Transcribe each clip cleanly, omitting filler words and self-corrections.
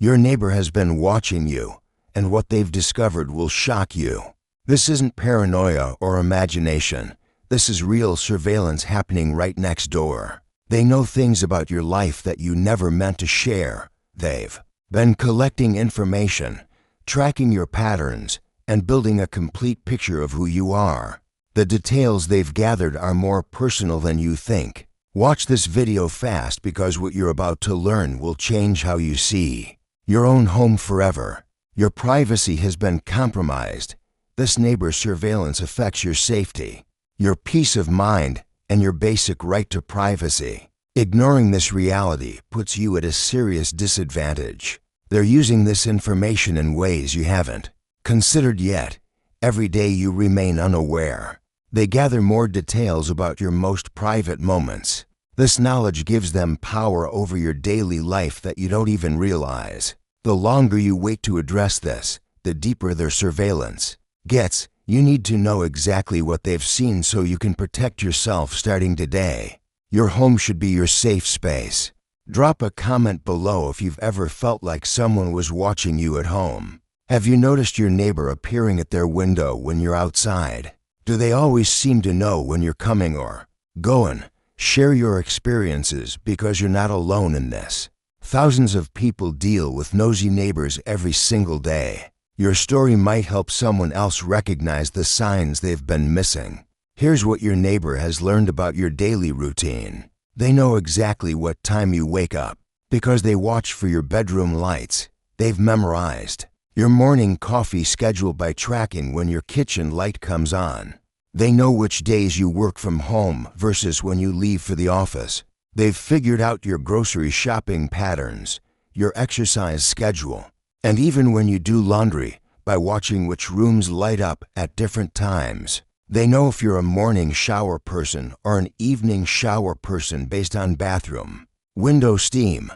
Your neighbor has been watching you, and what they've discovered will shock you. This isn't paranoia or imagination. This is real surveillance happening right next door. They know things about your life that you never meant to share. They've been collecting information, tracking your patterns, and building a complete picture of who you are. The details they've gathered are more personal than you think. Watch this video fast because what you're about to learn will change how you see your own home forever. Your privacy has been compromised. This neighbor surveillance affects your safety, your peace of mind, and your basic right to privacy. Ignoring this reality puts you at a serious disadvantage. They're using this information in ways you haven't considered yet. Every day you remain unaware. They gather more details about your most private moments. This knowledge gives them power over your daily life that you don't even realize. The longer you wait to address this, the deeper their surveillance gets. You need to know exactly what they've seen so you can protect yourself starting today. Your home should be your safe space. Drop a comment below if you've ever felt like someone was watching you at home. Have you noticed your neighbor appearing at their window when you're outside? Do they always seem to know when you're coming or going? Share your experiences because you're not alone in this. Thousands of people deal with nosy neighbors every single day. Your story might help someone else recognize the signs they've been missing. Here's what your neighbor has learned about your daily routine. They know exactly what time you wake up because they watch for your bedroom lights. They've memorized your morning coffee schedule by tracking when your kitchen light comes on. They know which days you work from home versus when you leave for the office. They've figured out your grocery shopping patterns, your exercise schedule, and even when you do laundry by watching which rooms light up at different times. They know if you're a morning shower person or an evening shower person based on bathroom window steam.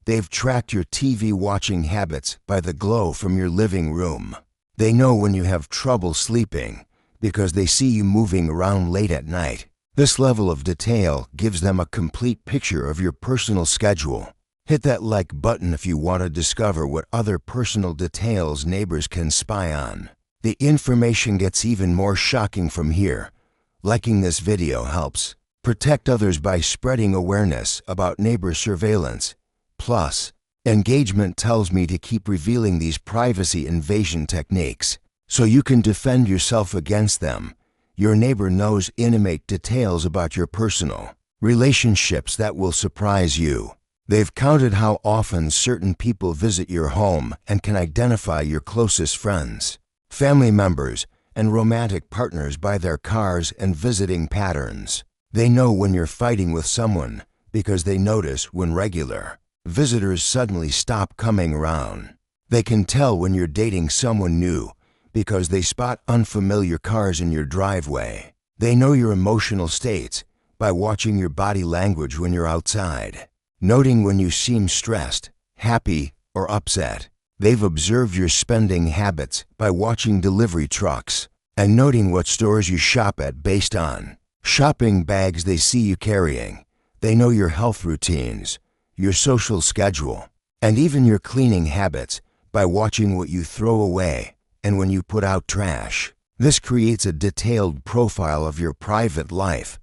They've tracked your TV watching habits by the glow from your living room. They know when you have trouble sleeping because they see you moving around late at night. This level of detail gives them a complete picture of your personal schedule. Hit that like button if you want to discover what other personal details neighbors can spy on. The information gets even more shocking from here. Liking this video helps protect others by spreading awareness about neighbor surveillance. Plus, engagement tells me to keep revealing these privacy invasion techniques so you can defend yourself against them. Your neighbor knows intimate details about your personal relationships that will surprise you. They've counted how often certain people visit your home and can identify your closest friends, family members, and romantic partners by their cars and visiting patterns. They know when you're fighting with someone because they notice when regular visitors suddenly stop coming around. They can tell when you're dating someone new because they spot unfamiliar cars in your driveway. They know your emotional states by watching your body language when you're outside, noting when you seem stressed, happy, or upset. They've observed your spending habits by watching delivery trucks and noting what stores you shop at based on shopping bags they see you carrying. They know your health routines, your social schedule, and even your cleaning habits by watching what you throw away and when you put out trash. This creates a detailed profile of your private life.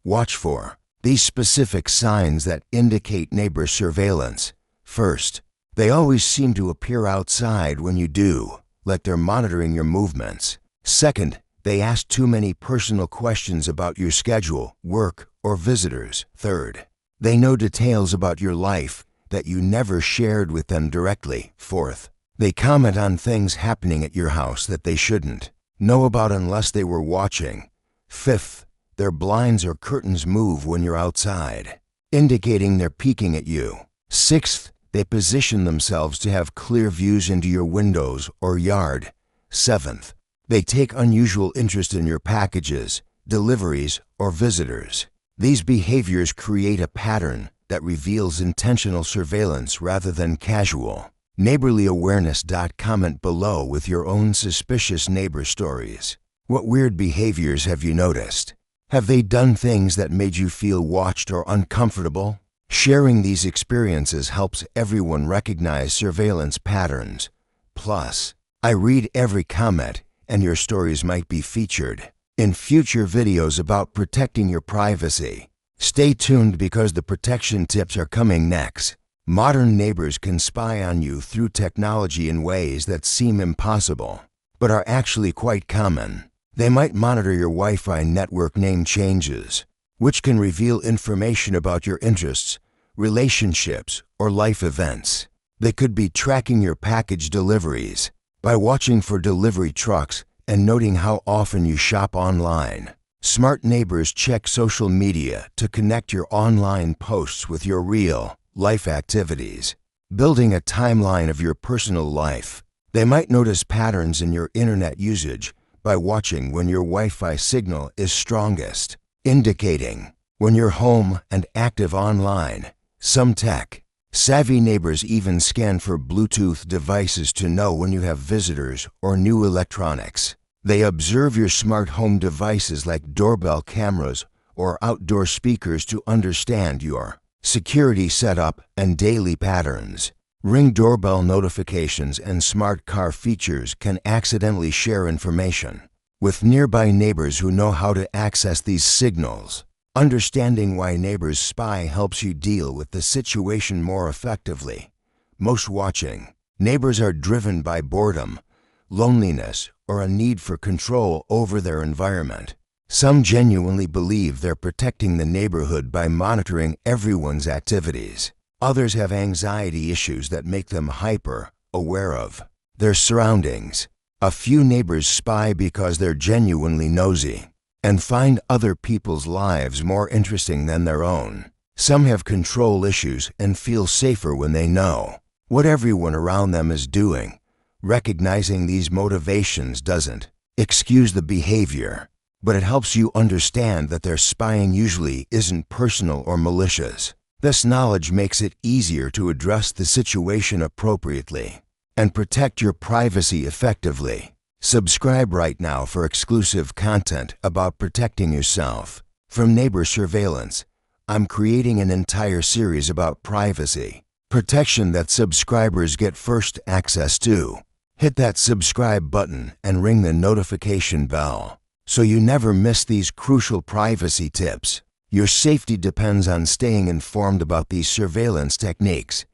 Watch for these specific signs that indicate neighbor surveillance. First, they always seem to appear outside when you do, like they're monitoring your movements. Second, they ask too many personal questions about your schedule, work, or visitors. Third, they know details about your life that you never shared with them directly. Fourth, they comment on things happening at your house that they shouldn't know about unless they were watching. Fifth, their blinds or curtains move when you're outside, indicating they're peeking at you. Sixth, they position themselves to have clear views into your windows or yard. Seventh, they take unusual interest in your packages, deliveries, or visitors. These behaviors create a pattern that reveals intentional surveillance rather than casual. Neighborlyawareness. Comment below with your own suspicious neighbor stories. What weird behaviors have you noticed? Have they done things that made you feel watched or uncomfortable? Sharing these experiences helps everyone recognize surveillance patterns. Plus, I read every comment, and your stories might be featured in future videos about protecting your privacy. Stay tuned because the protection tips are coming next. Modern neighbors can spy on you through technology in ways that seem impossible, but are actually quite common. They might monitor your Wi-Fi network name changes, which can reveal information about your interests, relationships, or life events. They could be tracking your package deliveries by watching for delivery trucks and noting how often you shop online. Smart neighbors check social media to connect your online posts with your real-life activities, building a timeline of your personal life. They might notice patterns in your internet usage by watching when your Wi-Fi signal is strongest, indicating when you're home and active online. Some tech-savvy neighbors even scan for Bluetooth devices to know when you have visitors or new electronics. They observe your smart home devices like doorbell cameras or outdoor speakers to understand your security setup and daily patterns. Ring doorbell notifications and smart car features can accidentally share information with nearby neighbors who know how to access these signals. Understanding why neighbors spy helps you deal with the situation more effectively. Most watching neighbors are driven by boredom, loneliness, or a need for control over their environment. Some genuinely believe they're protecting the neighborhood by monitoring everyone's activities. Others have anxiety issues that make them hyper-aware of their surroundings. A few neighbors spy because they're genuinely nosy and find other people's lives more interesting than their own. Some have control issues and feel safer when they know what everyone around them is doing. Recognizing these motivations doesn't excuse the behavior, but it helps you understand that their spying usually isn't personal or malicious. This knowledge makes it easier to address the situation appropriately and protect your privacy effectively. Subscribe right now for exclusive content about protecting yourself from neighbor surveillance. I'm creating an entire series about privacy protection that subscribers get first access to. Hit that subscribe button and ring the notification bell so you never miss these crucial privacy tips. Your safety depends on staying informed about these surveillance techniques.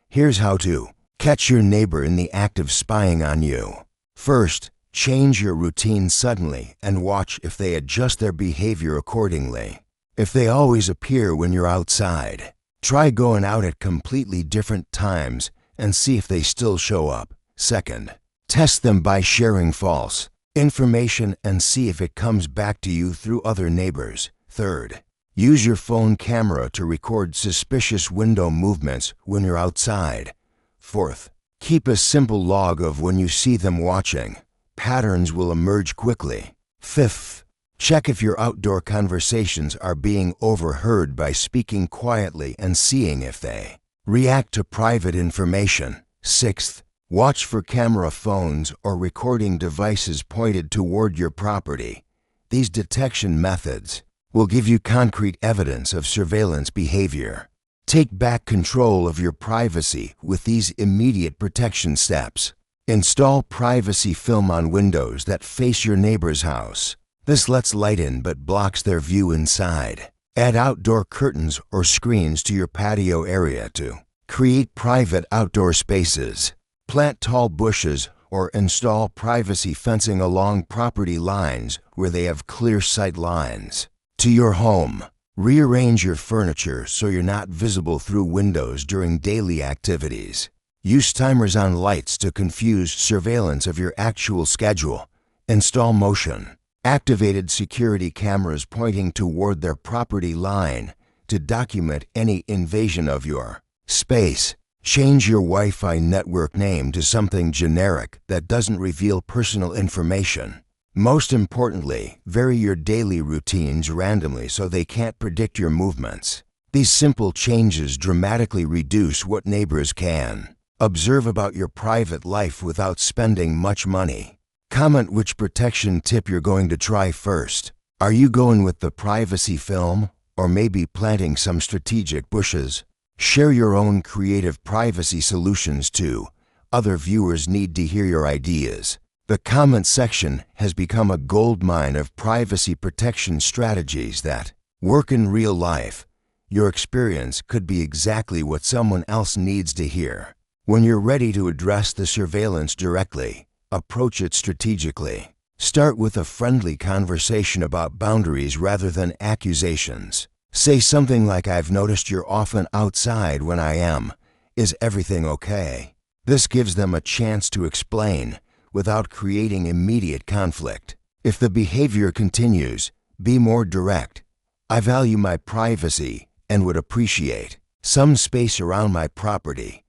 Here's how to catch your neighbor in the act of spying on you. First, change your routine suddenly and watch if they adjust their behavior accordingly. If they always appear when you're outside, try going out at completely different times and see if they still show up. Second, test them by sharing false information and see if it comes back to you through other neighbors. Third, use your phone camera to record suspicious window movements when you're outside. Fourth, keep a simple log of when you see them watching. Patterns will emerge quickly. Fifth, check if your outdoor conversations are being overheard by speaking quietly and seeing if they react to private information. Sixth, watch for camera phones or recording devices pointed toward your property. These detection methods will give you concrete evidence of surveillance behavior. Take back control of your privacy with these immediate protection steps. Install privacy film on windows that face your neighbor's house. This lets light in but blocks their view inside. Add outdoor curtains or screens to your patio area to create private outdoor spaces. Plant tall bushes or install privacy fencing along property lines where they have clear sight lines to your home. Rearrange your furniture so you're not visible through windows during daily activities. Use timers on lights to confuse surveillance of your actual schedule. Install motion-activated security cameras pointing toward their property line to document any invasion of your space. Change your Wi-Fi network name to something generic that doesn't reveal personal information. Most importantly, vary your daily routines randomly so they can't predict your movements. These simple changes dramatically reduce what neighbors can observe about your private life without spending much money. Comment which protection tip you're going to try first. Are you going with the privacy film or maybe planting some strategic bushes. Share your own creative privacy solutions too. Other viewers need to hear your ideas. The comment section has become a goldmine of privacy protection strategies that work in real life. Your experience could be exactly what someone else needs to hear. When you're ready to address the surveillance directly, approach it strategically. Start with a friendly conversation about boundaries rather than accusations. Say something like, "I've noticed you're often outside when I am. Is everything okay?" This gives them a chance to explain without creating immediate conflict. If the behavior continues, be more direct. "I value my privacy and would appreciate some space around my property."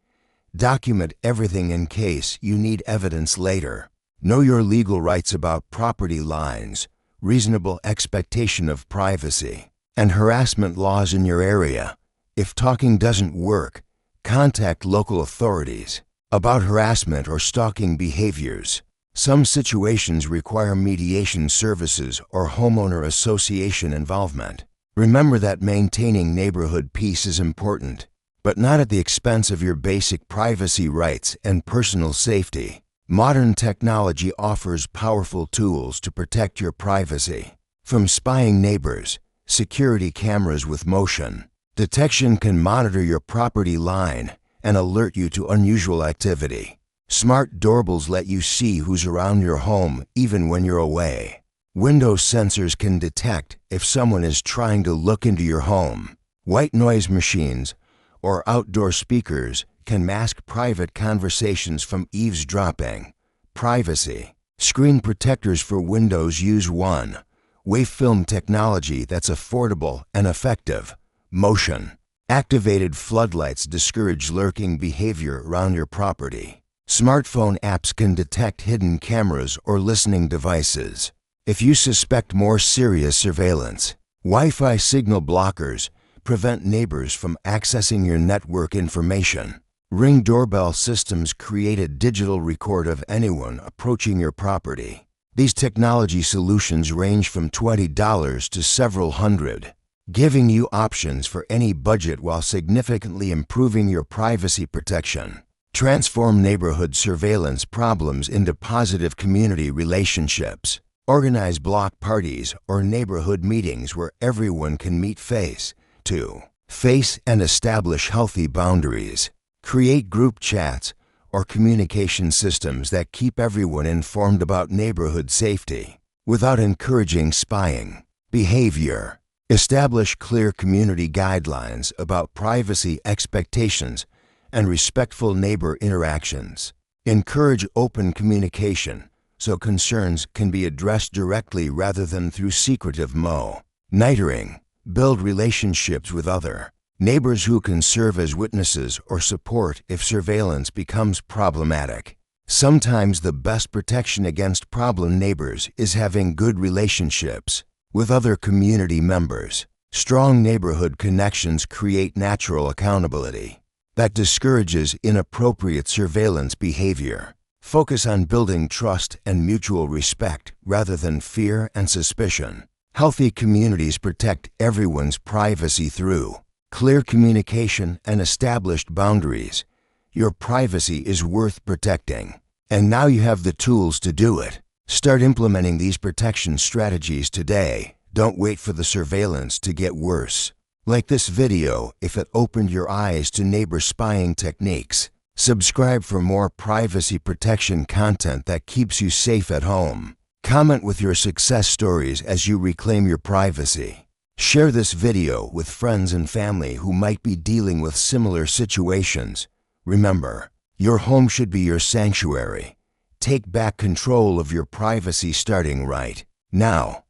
Document everything in case you need evidence later. Know your legal rights about property lines, reasonable expectation of privacy, and harassment laws in your area. If talking doesn't work, contact local authorities about harassment or stalking behaviors. Some situations require mediation services or homeowner association involvement. Remember that maintaining neighborhood peace is important, but not at the expense of your basic privacy rights and personal safety. Modern technology offers powerful tools to protect your privacy. From spying neighbors, security cameras with motion detection can monitor your property line and alert you to unusual activity. Smart doorbells let you see who's around your home even when you're away. Window sensors can detect if someone is trying to look into your home. White noise machines or outdoor speakers can mask private conversations from eavesdropping. Privacy. Screen protectors for windows use one-way film technology that's affordable and effective. Motion. Activated floodlights discourage lurking behavior around your property. Smartphone apps can detect hidden cameras or listening devices. If you suspect more serious surveillance, Wi-Fi signal blockers prevent neighbors from accessing your network information. Ring doorbell systems create a digital record of anyone approaching your property. These technology solutions range from $20 to several hundred, giving you options for any budget while significantly improving your privacy protection. Transform neighborhood surveillance problems into positive community relationships. Organize block parties or neighborhood meetings where everyone can meet face-to-face and establish healthy boundaries. Create group chats or communication systems that keep everyone informed about neighborhood safety without encouraging spying behavior. Establish clear community guidelines about privacy expectations and respectful neighbor interactions. Encourage open communication so concerns can be addressed directly rather than through secretive monitoring. Build relationships with other neighbors who can serve as witnesses or support if surveillance becomes problematic. Sometimes the best protection against problem neighbors is having good relationships with other community members. Strong neighborhood connections create natural accountability that discourages inappropriate surveillance behavior. Focus on building trust and mutual respect rather than fear and suspicion. Healthy communities protect everyone's privacy through clear communication and established boundaries. Your privacy is worth protecting, and now you have the tools to do it. Start implementing these protection strategies today. Don't wait for the surveillance to get worse. Like this video if it opened your eyes to neighbor spying techniques. Subscribe for more privacy protection content that keeps you safe at home. Comment with your success stories as you reclaim your privacy. Share this video with friends and family who might be dealing with similar situations. Remember, your home should be your sanctuary. Take back control of your privacy starting right now.